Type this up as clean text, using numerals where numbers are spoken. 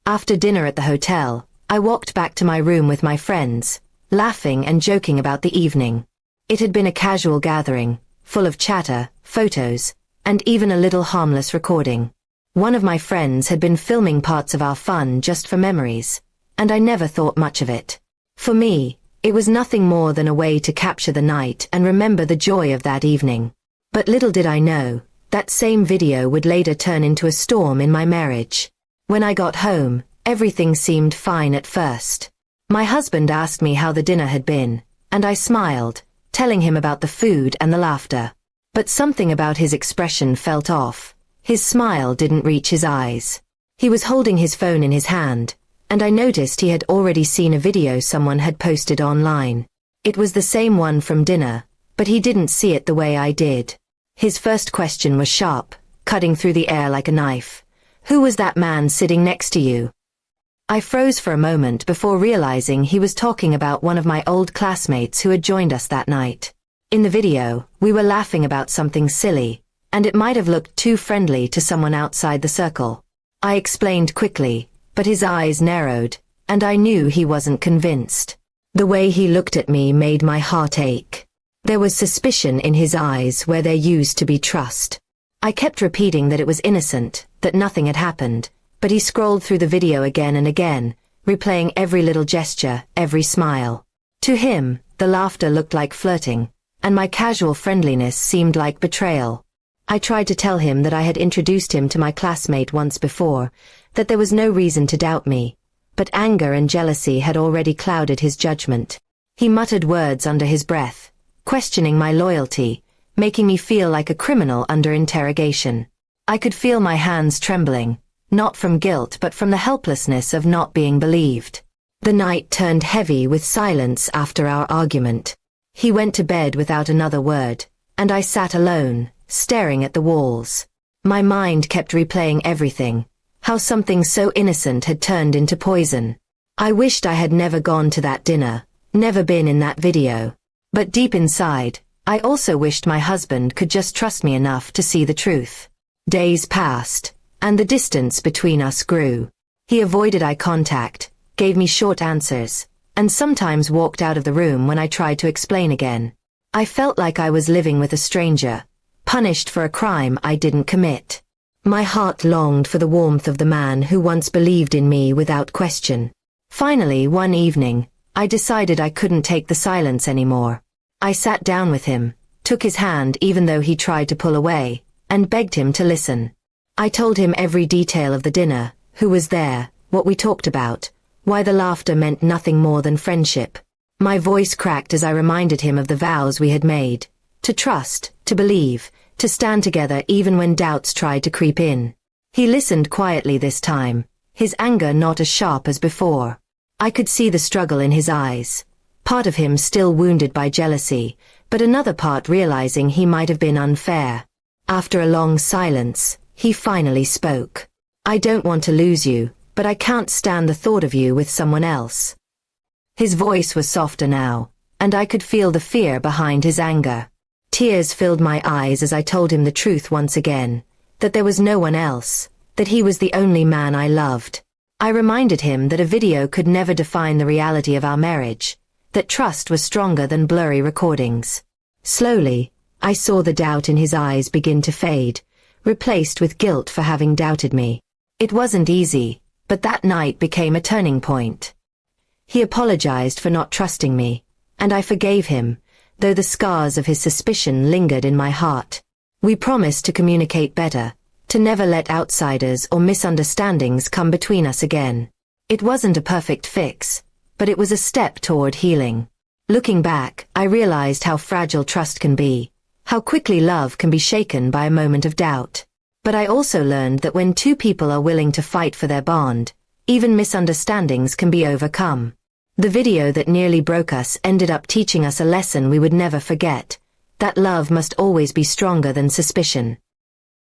After dinner at the hotel, I walked back to my room with my friends, laughing and joking about the evening. It had been a casual gathering, full of chatter, photos, and even a little harmless recording. One of my friends had been filming parts of our fun just for memories, and I never thought much of it. For me, it was nothing more than a way to capture the night and remember the joy of that evening. But little did I know, that same video would later turn into a storm in my marriage. When I got home, everything seemed fine at first. My husband asked me how the dinner had been, and I smiled, telling him about the food and the laughter. But something about his expression felt off. His smile didn't reach his eyes. He was holding his phone in his hand, and I noticed he had already seen a video someone had posted online. It was the same one from dinner, but he didn't see it the way I did. His first question was sharp, cutting through the air like a knife. "Who was that man sitting next to you?" I froze for a moment before realizing he was talking about one of my old classmates who had joined us that night. In the video, we were laughing about something silly, and it might have looked too friendly to someone outside the circle. I explained quickly, but his eyes narrowed, and I knew he wasn't convinced. The way he looked at me made my heart ache. There was suspicion in his eyes where there used to be trust. I kept repeating that it was innocent, that nothing had happened, but he scrolled through the video again and again, replaying every little gesture, every smile. To him, the laughter looked like flirting, and my casual friendliness seemed like betrayal. I tried to tell him that I had introduced him to my classmate once before, that there was no reason to doubt me, but anger and jealousy had already clouded his judgment. He muttered words under his breath, questioning my loyalty, making me feel like a criminal under interrogation. I could feel my hands trembling, not from guilt but from the helplessness of not being believed. The night turned heavy with silence after our argument. He went to bed without another word, and I sat alone, staring at the walls. My mind kept replaying everything, how something so innocent had turned into poison. I wished I had never gone to that dinner, never been in that video. But deep inside, I also wished my husband could just trust me enough to see the truth. Days passed, and the distance between us grew. He avoided eye contact, gave me short answers, and sometimes walked out of the room when I tried to explain again. I felt like I was living with a stranger, punished for a crime I didn't commit. My heart longed for the warmth of the man who once believed in me without question. Finally, one evening, I decided I couldn't take the silence anymore. I sat down with him, took his hand even though he tried to pull away, and begged him to listen. I told him every detail of the dinner, who was there, what we talked about, why the laughter meant nothing more than friendship. My voice cracked as I reminded him of the vows we had made, to trust, to believe, to stand together even when doubts tried to creep in. He listened quietly this time, his anger not as sharp as before. I could see the struggle in his eyes, part of him still wounded by jealousy, but another part realizing he might have been unfair. After a long silence, he finally spoke. "I don't want to lose you, but I can't stand the thought of you with someone else." His voice was softer now, and I could feel the fear behind his anger. Tears filled my eyes as I told him the truth once again, that there was no one else, that he was the only man I loved. I reminded him that a video could never define the reality of our marriage, that trust was stronger than blurry recordings. Slowly, I saw the doubt in his eyes begin to fade, replaced with guilt for having doubted me. It wasn't easy, but that night became a turning point. He apologized for not trusting me, and I forgave him, though the scars of his suspicion lingered in my heart. We promised to communicate better, to never let outsiders or misunderstandings come between us again. It wasn't a perfect fix, but it was a step toward healing. Looking back, I realized how fragile trust can be, how quickly love can be shaken by a moment of doubt. But I also learned that when two people are willing to fight for their bond, even misunderstandings can be overcome. The video that nearly broke us ended up teaching us a lesson we would never forget, that love must always be stronger than suspicion.